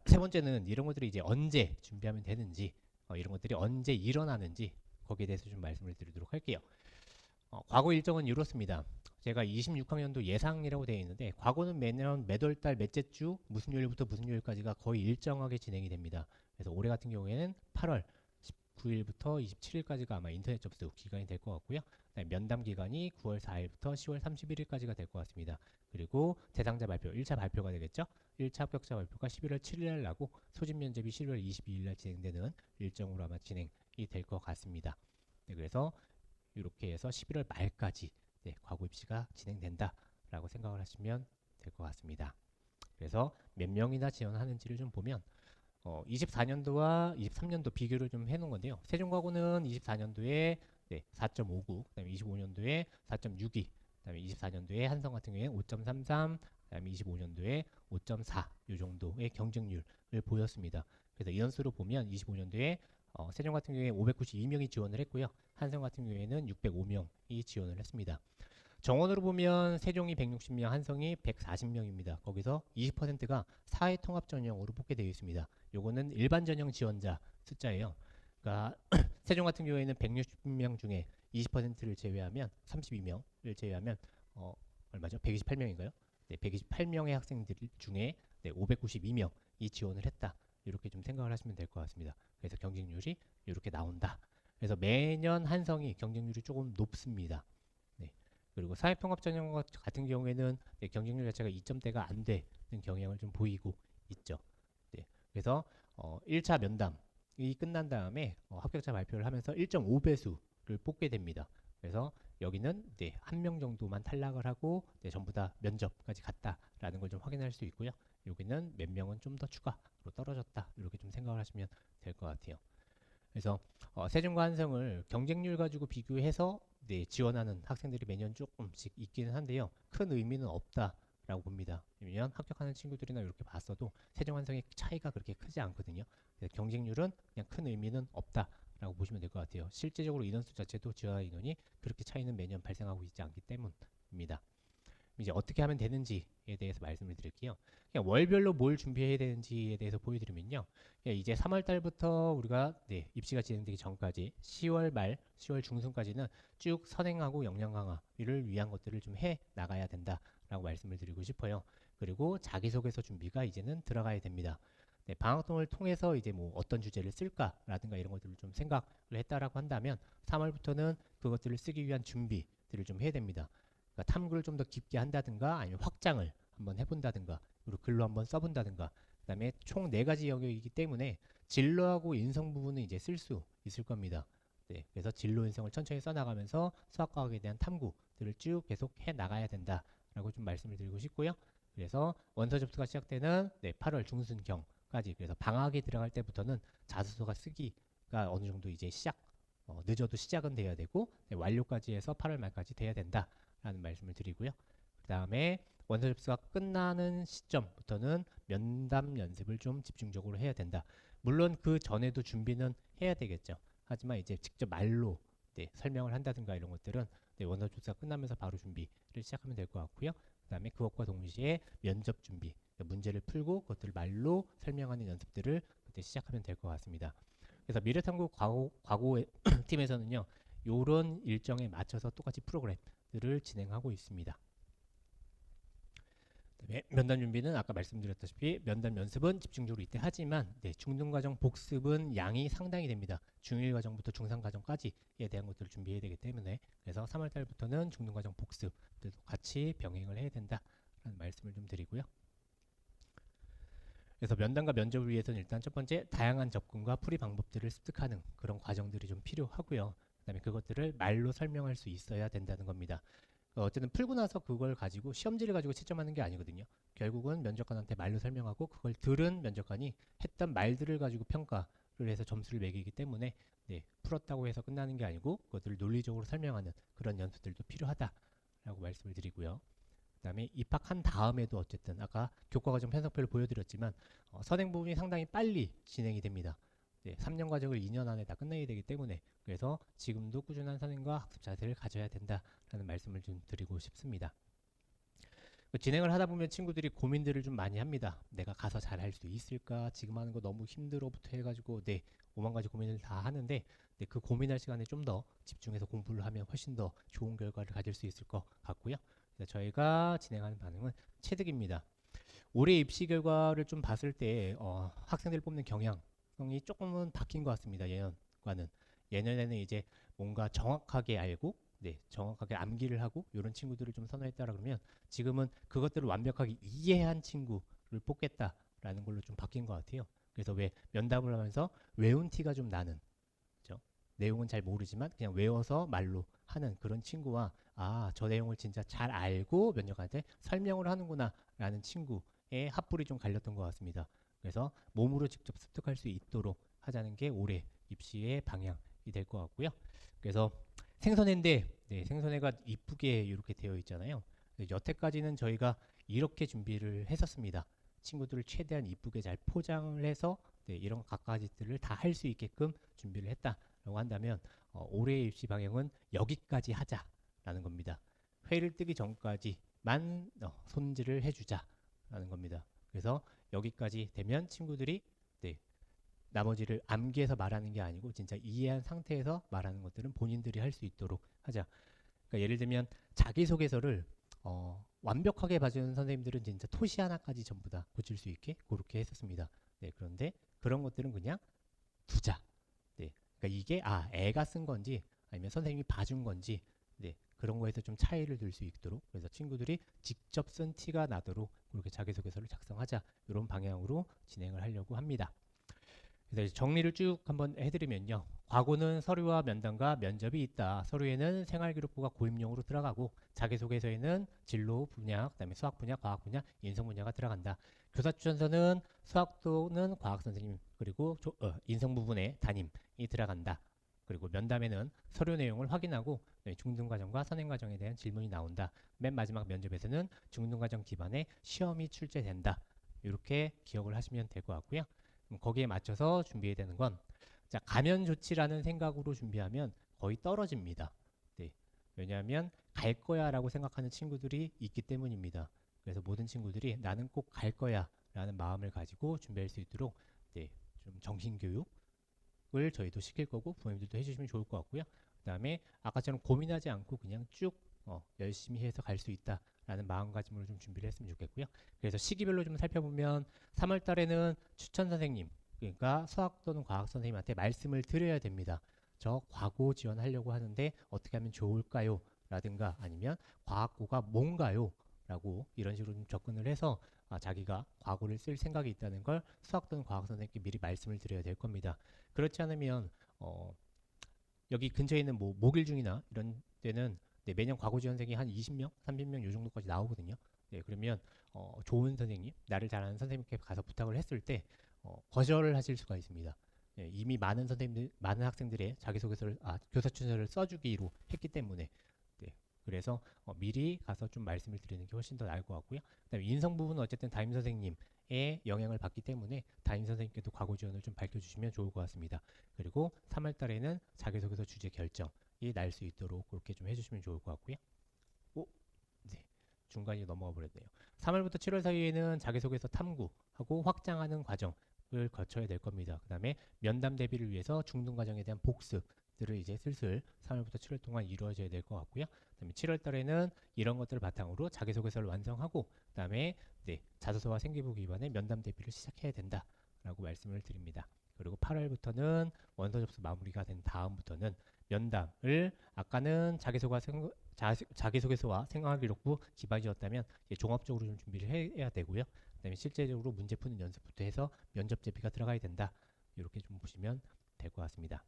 세 번째는 이런 것들이 이제 언제 준비하면 되는지, 이런 것들이 언제 일어나는지 거기에 대해서 좀 말씀을 드리도록 할게요. 과거 일정은 이렇습니다. 제가 26학년도 예상이라고 되어 있는데 과거는 매년 몇 월 달 몇째 주 무슨 요일부터 무슨 요일까지가 거의 일정하게 진행이 됩니다. 그래서 올해 같은 경우에는 8월 19일부터 27일까지가 아마 인터넷 접수 기간이 될 것 같고요. 면담 기간이 9월 4일부터 10월 31일까지가 될 것 같습니다. 그리고 대상자 발표, 1차 발표가 되겠죠. 1차 합격자 발표가 11월 7일 나고 소집 면접이 11월 22일 날 진행되는 일정으로 아마 진행이 될 것 같습니다. 네, 그래서 이렇게 해서 11월 말까지 과거 입시가 진행된다라고 생각을 하시면 될 것 같습니다. 그래서 몇 명이나 지원하는지를 좀 보면 24년도와 23년도 비교를 좀 해놓은 건데요. 세종과고는 24년도에 4.59, 그다음에 25년도에 4.62, 그다음에 24년도에 한성 같은 경우에 5.33, 그다음에 25년도에 5.4 이 정도의 경쟁률을 보였습니다. 그래서 인원수로 보면 25년도에 세종 같은 경우에 592명이 지원을 했고요. 한성 같은 경우에는 605명이 지원을 했습니다. 정원으로 보면 세종이 160명, 한성이 140명입니다. 거기서 20%가 사회통합 전형으로 뽑게 되어 있습니다. 요거는 일반 전형 지원자 숫자예요. 그러니까 세종 같은 경우에는 160명 중에 20%를 제외하면 32명을 제외하면 얼마죠? 128명인가요? 네, 128명의 학생들 중에 592명이 지원을 했다. 이렇게 좀 생각을 하시면 될 것 같습니다. 그래서 경쟁률이 이렇게 나온다. 그래서 매년 한성이 경쟁률이 조금 높습니다. 네. 그리고 사회통합전형 같은 경우에는 경쟁률 자체가 2점대가 안 되는 경향을 좀 보이고 있죠. 네. 그래서 1차 면담이 끝난 다음에 합격자 발표를 하면서 1.5배수를 뽑게 됩니다. 그래서 여기는 한 명 정도만 탈락을 하고 전부 다 면접까지 갔다라는 걸 좀 확인할 수 있고요. 여기는 몇 명은 좀 더 추가로 떨어졌다. 이렇게 좀 생각을 하시면 될 것 같아요. 그래서 세종과 한성을 경쟁률 가지고 비교해서 지원하는 학생들이 매년 조금씩 있기는 한데요. 큰 의미는 없다라고 봅니다. 왜냐면 합격하는 친구들이나 이렇게 봤어도 세종 한성의 차이가 그렇게 크지 않거든요. 그래서 경쟁률은 그냥 큰 의미는 없다라고 보시면 될 것 같아요. 실제적으로 인원수 자체도 지원 인원이 그렇게 차이는 매년 발생하고 있지 않기 때문입니다. 이제 어떻게 하면 되는지에 대해서 말씀을 드릴게요. 그냥 월별로 뭘 준비해야 되는지에 대해서 보여드리면요. 이제 3월 달부터 우리가 입시가 진행되기 전까지 10월 말, 10월 중순까지는 쭉 선행하고 역량 강화를 위한 것들을 좀 해 나가야 된다라고 말씀을 드리고 싶어요. 그리고 자기소개서 준비가 이제는 들어가야 됩니다. 방학동을 통해서 이제 뭐 어떤 주제를 쓸까라든가 이런 것들을 좀 생각을 했다라고 한다면 3월부터는 그것들을 쓰기 위한 준비들을 좀 해야 됩니다. 그러니까 탐구를 좀 더 깊게 한다든가 아니면 확장을 한번 해본다든가 그리고 글로 한번 써본다든가 그다음에 총 4가지 영역이기 때문에 진로하고 인성 부분은 이제 쓸 수 있을 겁니다. 그래서 진로 인성을 천천히 써나가면서 수학과학에 대한 탐구들을 쭉 계속 해 나가야 된다라고 좀 말씀을 드리고 싶고요. 그래서 원서 접수가 시작되는 8월 중순경까지 그래서 방학에 들어갈 때부터는 자소서가 쓰기가 어느 정도 이제 늦어도 시작은 돼야 되고 완료까지 해서 8월 말까지 돼야 된다. 라는 말씀을 드리고요. 그 다음에 원서 접수가 끝나는 시점부터는 면담 연습을 좀 집중적으로 해야 된다. 물론 그 전에도 준비는 해야 되겠죠. 하지만 이제 직접 말로 설명을 한다든가 이런 것들은 원서 접수가 끝나면서 바로 준비를 시작하면 될 것 같고요. 그 다음에 그것과 동시에 면접 준비, 문제를 풀고 그것들을 말로 설명하는 연습들을 그때 시작하면 될 것 같습니다. 그래서 미래탐구 과거 팀에서는요, 이런 일정에 맞춰서 똑같이 프로그램들을 진행하고 있습니다. 면담 준비는 아까 말씀드렸다시피 면담 연습은 집중적으로 이때 하지만 중등과정 복습은 양이 상당히 됩니다. 중1 과정부터 중3 과정까지에 대한 것들을 준비해야 되기 때문에 그래서 3월 달부터는 중등과정 복습들도 같이 병행을 해야 된다라는 말씀을 좀 드리고요. 그래서 면담과 면접을 위해서는 일단 첫 번째 다양한 접근과 풀이 방법들을 습득하는 그런 과정들이 좀 필요하고요. 그다음에 그것들을 말로 설명할 수 있어야 된다는 겁니다. 어쨌든 풀고 나서 그걸 가지고 시험지를 가지고 채점하는 게 아니거든요. 결국은 면접관한테 말로 설명하고 그걸 들은 면접관이 했던 말들을 가지고 평가를 해서 점수를 매기기 때문에 풀었다고 해서 끝나는 게 아니고 그것들을 논리적으로 설명하는 그런 연습들도 필요하다라고 말씀을 드리고요. 그 다음에 입학한 다음에도 어쨌든 아까 교과과정 편성표를 보여드렸지만 선행 부분이 상당히 빨리 진행이 됩니다. 3년 과정을 2년 안에 다 끝내야 되기 때문에 그래서 지금도 꾸준한 선행과 학습 자세를 가져야 된다라는 말씀을 좀 드리고 싶습니다. 진행을 하다 보면 친구들이 고민들을 좀 많이 합니다. 내가 가서 잘 할 수 있을까? 지금 하는 거 너무 힘들어부터 해가지고 네, 오만 가지 고민을 다 하는데 네, 그 고민할 시간에 좀 더 집중해서 공부를 하면 훨씬 더 좋은 결과를 가질 수 있을 것 같고요. 그래서 저희가 진행하는 반응은 체득입니다. 올해 입시 결과를 좀 봤을 때 학생들 뽑는 경향이 조금은 바뀐 것 같습니다. 예년과는. 예년에는 이제 뭔가 정확하게 알고 네, 정확하게 암기를 하고 이런 친구들을 좀 선호했다라 그러면 지금은 그것들을 완벽하게 이해한 친구를 뽑겠다라는 걸로 좀 바뀐 것 같아요. 그래서 왜 면담을 하면서 외운 티가 좀 나는, 그죠? 내용은 잘 모르지만 그냥 외워서 말로 하는 그런 친구와 저 내용을 진짜 잘 알고 면접관한테 설명을 하는구나라는 친구의 합불이 좀 갈렸던 것 같습니다. 그래서 몸으로 직접 습득할 수 있도록 하자는 게 올해 입시의 방향이 될 것 같고요. 그래서 생선회인데 네, 생선회가 이쁘게 이렇게 되어 있잖아요. 여태까지는 저희가 이렇게 준비를 했었습니다. 친구들을 최대한 이쁘게 잘 포장을 해서 네, 이런 갖가지들을 다 할 수 있게끔 준비를 했다라고 한다면 올해의 입시 방향은 여기까지 하자라는 겁니다. 회를 뜨기 전까지만 손질을 해주자라는 겁니다. 그래서 여기까지 되면 친구들이 네, 나머지를 암기해서 말하는 게 아니고 진짜 이해한 상태에서 말하는 것들은 본인들이 할 수 있도록 하자. 그러니까 예를 들면 자기소개서를 완벽하게 봐주는 선생님들은 진짜 토시 하나까지 전부 다 고칠 수 있게 그렇게 했었습니다. 네, 그런데 그런 것들은 그냥 두자. 네, 그러니까 이게 애가 쓴 건지 아니면 선생님이 봐준 건지 네, 그런 거에서 좀 차이를 둘 수 있도록 그래서 친구들이 직접 쓴 티가 나도록 그렇게 자기소개서를 작성하자 이런 방향으로 진행을 하려고 합니다. 그래서 정리를 쭉 한번 해드리면요. 과거는 서류와 면담과 면접이 있다. 서류에는 생활기록부가 고임용으로 들어가고 자기소개서에는 진로 분야, 그다음에 수학 분야, 과학 분야, 인성 분야가 들어간다. 교사추천서는 수학 또는 과학 선생님 그리고 인성 부분에 담임이 들어간다. 그리고 면담에는 서류 내용을 확인하고 중등과정과 선행과정에 대한 질문이 나온다. 맨 마지막 면접에서는 중등과정 기반의 시험이 출제된다. 이렇게 기억을 하시면 될 것 같고요. 거기에 맞춰서 준비해야 되는 건 자, 가면 조치라는 생각으로 준비하면 거의 떨어집니다. 네. 왜냐하면 갈 거야라고 생각하는 친구들이 있기 때문입니다. 그래서 모든 친구들이 나는 꼭 갈 거야라는 마음을 가지고 준비할 수 있도록 네, 좀 정신교육을 저희도 시킬 거고 부모님들도 해주시면 좋을 것 같고요. 그다음에 아까처럼 고민하지 않고 그냥 쭉 열심히 해서 갈 수 있다라는 마음가짐으로 좀 준비를 했으면 좋겠고요. 그래서 시기별로 좀 살펴보면 3월 달에는 추천 선생님, 그러니까 수학 또는 과학 선생님한테 말씀을 드려야 됩니다. 저 과고 지원하려고 하는데 어떻게 하면 좋을까요? 라든가 아니면 과학고가 뭔가요? 라고 이런 식으로 좀 접근을 해서 자기가 과고를 쓸 생각이 있다는 걸 수학 또는 과학 선생님께 미리 말씀을 드려야 될 겁니다. 그렇지 않으면 여기 근처에 있는 뭐 목일중이나 이런 데는 네, 매년 과고 지원생이 한 20명, 30명 요 정도까지 나오거든요. 네, 그러면 좋은 선생님, 나를 잘 아는 선생님께 가서 부탁을 했을 때 거절을 하실 수가 있습니다. 네, 이미 많은 선생님들, 많은 학생들의 자기소개서를 교사춘서를 써주기로 했기 때문에 네, 그래서 미리 가서 좀 말씀을 드리는 게 훨씬 더 나을 것 같고요. 그다음에 인성 부분은 어쨌든 담임 선생님의 영향을 받기 때문에 담임 선생님께도 과고 지원을 좀 밝혀주시면 좋을 것 같습니다. 그리고 3월 달에는 자기소개서 주제 결정이 날 수 있도록 그렇게 좀 해주시면 좋을 것 같고요. 네, 중간이 넘어가 버렸네요. 3월부터 7월 사이에는 자기소개서 탐구하고 확장하는 과정을 거쳐야 될 겁니다. 그 다음에 면담 대비를 위해서 중등 과정에 대한 복습들을 이제 슬슬 3월부터 7월 동안 이루어져야 될 것 같고요. 그다음에 7월 달에는 이런 것들을 바탕으로 자기소개서를 완성하고 그다음에 네, 자소서와 생기부 기반의 면담 대비를 시작해야 된다라고 말씀을 드립니다. 그리고 8월부터는 원서 접수 마무리가 된 다음부터는 면담을 아까는 자기소개서와 생활기록부 기반이었다면 종합적으로 좀 준비를 해야 되고요. 그다음에 실제적으로 문제 푸는 연습부터 해서 면접 대비가 들어가야 된다. 이렇게 좀 보시면 될 것 같습니다.